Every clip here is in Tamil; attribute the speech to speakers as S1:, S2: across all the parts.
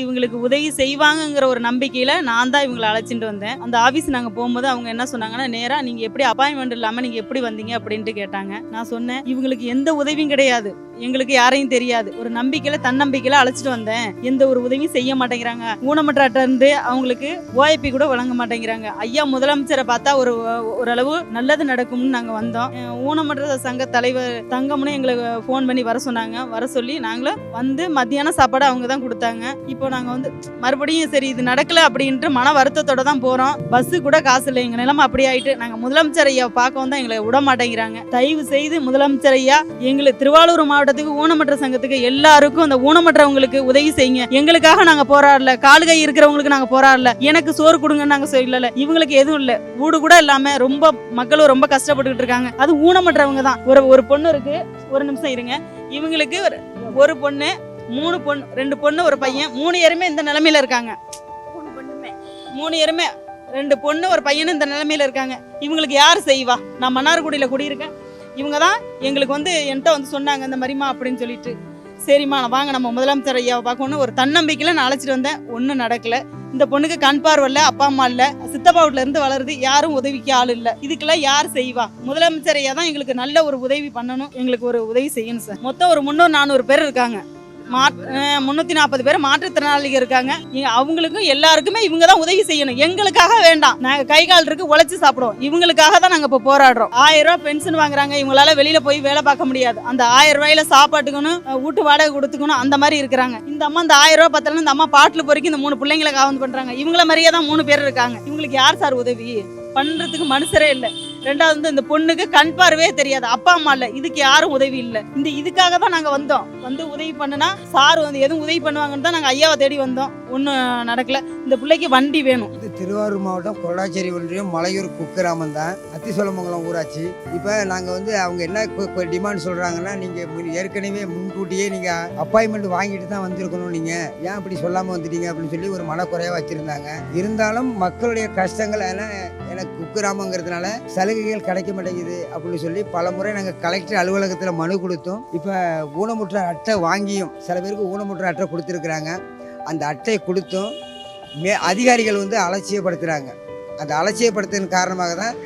S1: இவங்களுக்கு உதவி செய்வாங்கங்கிற ஒரு நம்பிக்கையில நான் தான் இவங்களை அழைச்சிட்டு வந்தேன். அந்த ஆபீஸ் நாங்க போகும்போது அவங்க என்ன சொன்னாங்கன்னா, நேரா நீங்க எப்படி அப்பாயின்மெண்ட் இல்லாம நீங்க எப்படி வந்தீங்க அப்படின்ட்டு கேட்டாங்க. நான் சொன்னேன், இவங்களுக்கு எந்த உதவியும் கிடையாது, எங்களுக்கு யாரையும் தெரியாது, ஒரு நம்பிக்கையில தன்னம்பிக்கையில அழைச்சிட்டு வந்தேன். எந்த ஒரு உதவியும் செய்ய மாட்டேங்கிறாங்க. ஊனமற்ற அட்டை இருந்து அவங்களுக்கு ஓஐபி கூட வழங்க மாட்டேங்கிறாங்க. ஐயா முதலமைச்சரை பார்த்தா ஓரளவு நல்லது நடக்கும்னு நாங்க வந்தோம். ஊனமற்ற சங்க தலைவர் தங்கம்னு எங்களுக்கு ஃபோன் பண்ணி வர சொன்னாங்க. வர சொல்லி நாங்களும் வந்து மத்தியான சாப்பாடு அவங்க தான் கொடுத்தாங்க. இப்போ நாங்க வந்து மறுபடியும் சரி இது நடக்கல அப்படின்ட்டு மன வருத்தத்தோட தான் போறோம். பஸ் கூட காசு இல்லை, எங்க நிலைமை அப்படி ஆயிட்டு நாங்க முதலமைச்சர் ஐயா பார்க்க வந்தா எங்களை விட மாட்டேங்கிறாங்க. தயவு செய்து முதலமைச்சர் ஐயா எங்களுக்கு திருவாரூர் மாவட்டத்துக்கு ஊனமற்ற சங்கத்துக்கு எல்லாருக்கும் அந்த ஊனமற்றவங்களுக்கு உதவி செய்யுங்க. எங்களுக்காக நாங்க போராடல, கால்கை இருக்கிறவங்களுக்கு நாங்க போராடல, எனக்கு சோறு கொடுங்கன்னு நாங்க சொல்லல. இவங்களுக்கு எதுவும் இல்ல, வீடு கூட இல்லாம ரொம்ப மக்களும் ரொம்ப கஷ்டப்பட்டுக்கிட்டு இருக்காங்க. அது ஊனமற்றவங்க தான். ஒரு பொண்ணு இருக்கு, ஒரு நிமிஷம் இருங்க. இவங்களுக்கு ஒரு பொண்ணு, 3 பொண்ணு, 2 பொண்ணு ஒரு பையன், 3 பேருமே இந்த நிலைமையில இருக்காங்க. 3 பேருமே 2 பொண்ணு ஒரு பையனும் இந்த நிலைமையில இருக்காங்க. இவங்களுக்கு யார் செய்வா? நான் மன்னார்குடியில குடியிருக்கேன். இவங்க தான் எங்களுக்கு வந்து என்கிட்ட வந்து சொன்னாங்க இந்த மாதிரிமா அப்படின்னு சொல்லிட்டு. சரிம்மா வாங்க நம்ம முதலமைச்சர் ஐயாவை பார்க்கணும் ஒரு தன்னம்பிக்கையில நான் அழைச்சிட்டு வந்தேன். ஒன்றும் நடக்கல. இந்த பொண்ணுக்கு கண் பார்வை இல்ல, அப்பா அம்மா இல்ல, சித்தப்பா வீட்டுல இருந்து வளருது, யாரும் உதவிக்கு ஆள் இல்ல. இதுக்கெல்லாம் யார் செய்வா? முதலமைச்சர் ஐயா தான் எங்களுக்கு நல்ல ஒரு உதவி பண்ணணும், எங்களுக்கு ஒரு உதவி செய்யணும் சார். மொத்தம் ஒரு 300-400 பேர் இருக்காங்க. 340 பேர் மாற்றுத்திறனாளிகள் இருக்காங்க. அவங்களுக்கும் எல்லாருக்குமே இவங்க தான் உதவி செய்யணும், எங்களுக்காக வேண்டாம். நாங்க கை கால் இருக்கு, உழைச்சு சாப்பிடுவோம். இவங்களுக்காக தான் நாங்க இப்ப போராடுறோம். 1000 ரூபாய் பென்ஷன் வாங்குறாங்க, இவங்களால வெளியில போய் வேலை பார்க்க முடியாது. அந்த 1000 ரூபாயில சாப்பாட்டுக்கணும், வீட்டு வாடகை கொடுத்துக்கணும், அந்த மாதிரி இருக்கிறாங்க. இந்த அம்மா இந்த 1000 ரூபாய் பத்தல, இந்த அம்மா பாட்டுல பொறுக்கி இந்த 3 பிள்ளைங்களை காவந்து பண்றாங்க. இவங்கள மாதிரியே தான் 3 பேர் இருக்காங்க. இவங்களுக்கு யார் சார் உதவி பண்றதுக்கு? மனுஷரே இல்லை. ரெண்டாவது வந்து இந்த பொண்ணுக்கு கண் பார்வையே தெரியாது, அப்பா அம்மா இல்ல, இதுக்கு யாரும் உதவி இல்லை. இதுக்காக தான் நாங்க வந்தோம். வந்து உதவி பண்ணுனா சார் வந்து எதுவும் உதவி பண்ணுவாங்கன்னு தான் நாங்க ஐயாவை தேடி வந்தோம். ஒன்றும் நடக்கல. இந்த பிள்ளைக்கு வண்டி வேணும். இது
S2: திருவாரூர் மாவட்டம் கொள்ளாச்சேரி ஒன்றியம் மலையூர் குக்கிராமம் தான், அத்திசோலமங்கலம் ஊராட்சி. இப்போ நாங்கள் வந்து அவங்க என்ன டிமாண்ட் சொல்கிறாங்கன்னா, நீங்கள் ஏற்கனவே முன்கூட்டியே நீங்கள் அப்பாயின்மெண்ட் வாங்கிட்டு தான் வந்திருக்கணும், நீங்கள் ஏன் இப்படி சொல்லாமல் வந்துட்டீங்க அப்படின்னு சொல்லி ஒரு மனக்குறையாக வச்சுருந்தாங்க. இருந்தாலும் மக்களுடைய கஷ்டங்கள் எனக்கு குக்கிராமங்கிறதுனால சலுகைகள் கிடைக்க மாட்டேங்குது அப்படின்னு சொல்லி பல முறை நாங்கள் கலெக்டர் அலுவலகத்தில் மனு கொடுத்தோம். இப்போ ஊனமுற்ற அட்டை வாங்கியும் சில பேருக்கு ஊனமுற்ற அட்டை கொடுத்துருக்குறாங்க. அந்த அட்டையை கொடுத்தும் அதிகாரிகள் வந்து அலட்சியப்படுத்துகிறாங்க. அந்த அலட்சியப்படுத்துறதுக்கு காரணமாக தான்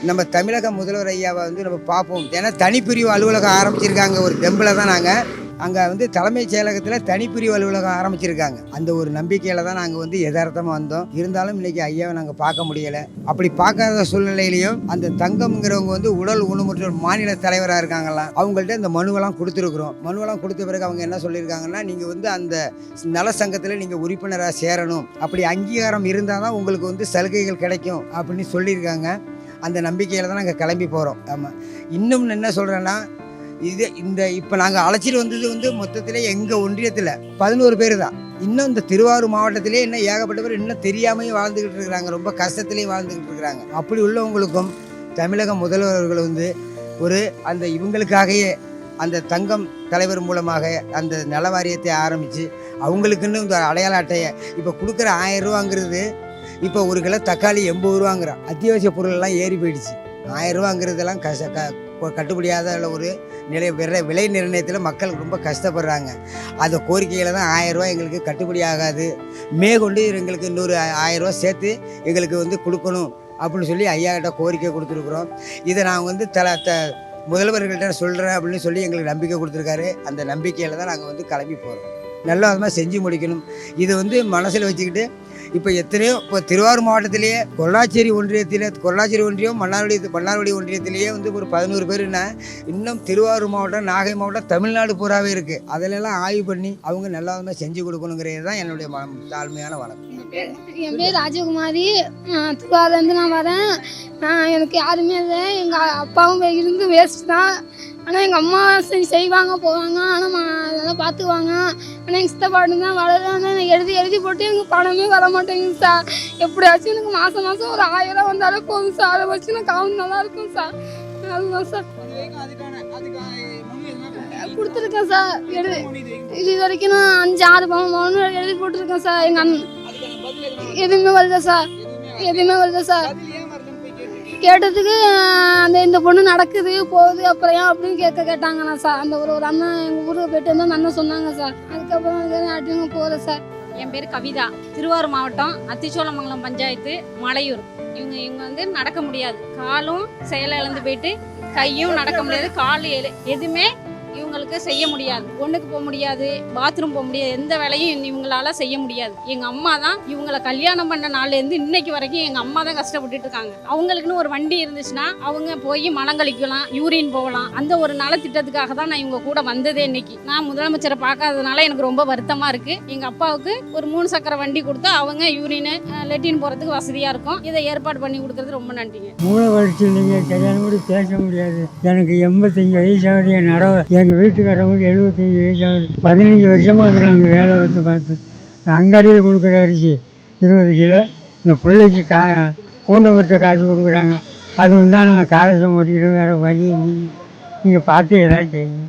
S2: நம்ம தமிழக முதல்வர் ஐயாவை வந்து நம்ம பார்ப்போம். ஏன்னா தனிப்பிரிவு அலுவலகம் ஆரம்பிச்சிருக்காங்க. ஒரு தெம்பில் தான் நாங்கள் அங்கே வந்து தலைமைச் செயலகத்தில் தனிப்பிரிவு அலுவலகம் ஆரம்பிச்சிருக்காங்க. அந்த ஒரு நம்பிக்கையில் தான் நாங்கள் வந்து யதார்த்தமாக வந்தோம். இருந்தாலும் இன்றைக்கி ஐயாவை நாங்கள் பார்க்க முடியலை. அப்படி பார்க்காத சூழ்நிலையிலையும் அந்த தங்கம்ங்கிறவங்க வந்து உடல் ஊனமுற்ற மாநில தலைவராக இருக்காங்களாம். அவங்கள்ட்ட இந்த மனுவெல்லாம் கொடுத்துருக்குறோம். மனுவெல்லாம் கொடுத்த பிறகு அவங்க என்ன சொல்லியிருக்காங்கன்னா, நீங்கள் வந்து அந்த நல சங்கத்தில் நீங்கள் உறுப்பினராக சேரணும், அப்படி அங்கீகாரம் இருந்தால் தான் உங்களுக்கு வந்து சலுகைகள் கிடைக்கும் அப்படின்னு சொல்லியிருக்காங்க. அந்த நம்பிக்கையில் தான் நாங்கள் கிளம்பி போகிறோம். ஆமாம். இன்னும் என்ன சொல்கிறேன்னா, இப்போ நாங்கள் அழைச்சிட்டு வந்தது வந்து மொத்தத்தில் எங்கள் ஒன்றியத்தில் 11 பேர் தான். இன்னும் இந்த திருவாரூர் மாவட்டத்திலே இன்னும் ஏகப்பட்ட பேர் இன்னும் தெரியாமையும் வாழ்ந்துக்கிட்டு இருக்கிறாங்க, ரொம்ப கஷ்டத்துலேயும் வாழ்ந்துக்கிட்டு இருக்கிறாங்க. அப்படி உள்ளவங்களுக்கும் தமிழக முதல்வர்கள் வந்து அந்த இவங்களுக்காகவே அந்த தங்கம் தலைவர் மூலமாக அந்த நல வாரியத்தை ஆரம்பித்து அவங்களுக்குன்னு இந்த அடையாள அட்டையை இப்போ கொடுக்குற 1000 ரூபாங்கிறது இப்போ 1 கிலோ தக்காளி 80 ரூபாங்கிறான். அத்தியாவசிய பொருள்லாம் ஏறி போயிடுச்சு. 1000 ரூபாங்கிறதெல்லாம் கட்டுப்படியாத ஒரு விலை நிர்ணயத்தில் மக்கள் ரொம்ப கஷ்டப்படுறாங்க. அந்த கோரிக்கையில் தான் 1000 ரூபா எங்களுக்கு கட்டுப்படி ஆகாது, மேற்கொண்டு எங்களுக்கு இன்னொரு 1000 ரூபா சேர்த்து எங்களுக்கு வந்து கொடுக்கணும் அப்படின்னு சொல்லி ஐயா கிட்ட கோரிக்கை கொடுத்துருக்குறோம். இதை நான் வந்து முதல்வர்கள்ட்ட சொல்கிறேன் அப்படின்னு சொல்லி எங்களுக்கு நம்பிக்கை கொடுத்துருக்காரு. அந்த நம்பிக்கையில் தான் நாங்கள் வந்து கிளம்பி போகிறோம். நல்ல விதமாக செஞ்சு முடிக்கணும். இது வந்து மனசில் வச்சுக்கிட்டு இப்போ இப்போ திருவாரூர் மாவட்டத்திலேயே கொள்ளாச்சேரி ஒன்றியம் மன்னார்குடி ஒன்றியத்திலேயே வந்து ஒரு 11 பேருன்னா, இன்னும் திருவாரூர் மாவட்டம், நாகை மாவட்டம், தமிழ்நாடு பூராவே இருக்குது. அதிலெல்லாம் ஆய்வு பண்ணி அவங்க நல்லா செஞ்சு கொடுக்கணுங்கிறது தான் என்னுடைய தாழ்மையான வணக்கம்.
S3: என் பேர் ராஜகுமாரி. திருவாரூர்லேருந்து நான் வரேன். எனக்கு யாருமே இல்லை, எங்கள் அப்பாவும் இருந்து வேஸ்ட் தான். ஆனால் எங்கள் அம்மா செய்வாங்க போவாங்க, ஆனால் அதெல்லாம் பார்த்துக்குவாங்க. ஆனால் எங்கள் சித்தப்பாட்டு தான் வளர்ந்து எழுதி போட்டு எனக்கு பணமே வர மாட்டேங்குது சார். எப்படியாச்சும் எனக்கு மாதம் ஒரு 1000 ரூபா வந்தாலும் போதும் சார். அதை வச்சு நான் காவல் நல்லா இருக்கும் சார். அதுதான் சார் கொடுத்துருக்கேன் சார். இது வரைக்கும் நான் 5-6 பணம் எழுதி போட்டிருக்கேன் சார். எங்கள் அண்ணன் எதுவுமே வருதா சார். கேட்டதுக்கு இந்த பொண்ணு நடக்குது போகுது அப்புறம் ஏன் அப்படின்னு கேட்டாங்கண்ணா சார். அந்த ஒரு அண்ணன் எங்கள் ஊருக்கு போயிட்டு வந்து அந்த அண்ணன் சொன்னாங்க சார். அதுக்கப்புறம் யார்ட்டையும் போகிறேன் சார்.
S4: என் பேர் கவிதா. திருவாரூர் மாவட்டம் அத்திச்சோளமங்கலம் பஞ்சாயத்து மலையூர். இவங்க வந்து நடக்க முடியாது, காலும் செயல இழந்து போயிட்டு கையும் நடக்க முடியாது, எதுவுமே இவங்களுக்கு செய்ய முடியாது. ஒண்ணுக்கு போக முடியாது, பாத்ரூம் போக முடியாது, எந்த வேலையும் இவங்களால செய்ய முடியாது. எங்க அம்மா தான் இவங்களை கல்யாணம் பண்ண நாள்ல இருந்து இன்னைக்கு வரைக்கும் எங்க அம்மா தான் கஷ்டப்பட்டுட்டு இருக்காங்க. அவங்களுக்குன்னு ஒரு வண்டி இருந்துச்சுன்னா அவங்க போய் மலம் கழிக்கலாம், யூரின் போகலாம். அந்த ஒரு நலத்திட்டத்துக்காக தான் நான் இவங்க கூட வந்ததே. இன்னைக்கு நான் முதலமைச்சரை பார்க்காததுனால எனக்கு ரொம்ப வருத்தமா இருக்கு. எங்க அப்பாவுக்கு ஒரு 3 சக்கர வண்டி கொடுத்தா அவங்க யூரின் லெட்டின் போறதுக்கு வசதியா இருக்கும். இதை ஏற்பாடு பண்ணி கொடுக்கறது ரொம்ப நன்றிங்க.
S5: மூளை வளர்ச்சி இல்லைங்க, கல்யாணம் கூட பேச முடியாது. எனக்கு 85 வயசாகுது. என் நடவை எங்கள் வீட்டுக்காரவங்களுக்கு 75 வயசாகுது. 15 வருஷமாக இருக்கிறாங்க வேலை வந்து பார்த்து. அங்காடியில் கொடுக்குற அரிசி 20 கிலோ, இந்த பிள்ளைக்கு பூண்டை விட்ட காசு கொடுக்குறாங்க. அது வந்து நாங்கள் காசை ஓட்டிட்டு வேறு வழி நீங்கள் பார்த்து எதாவது செய்யுங்க.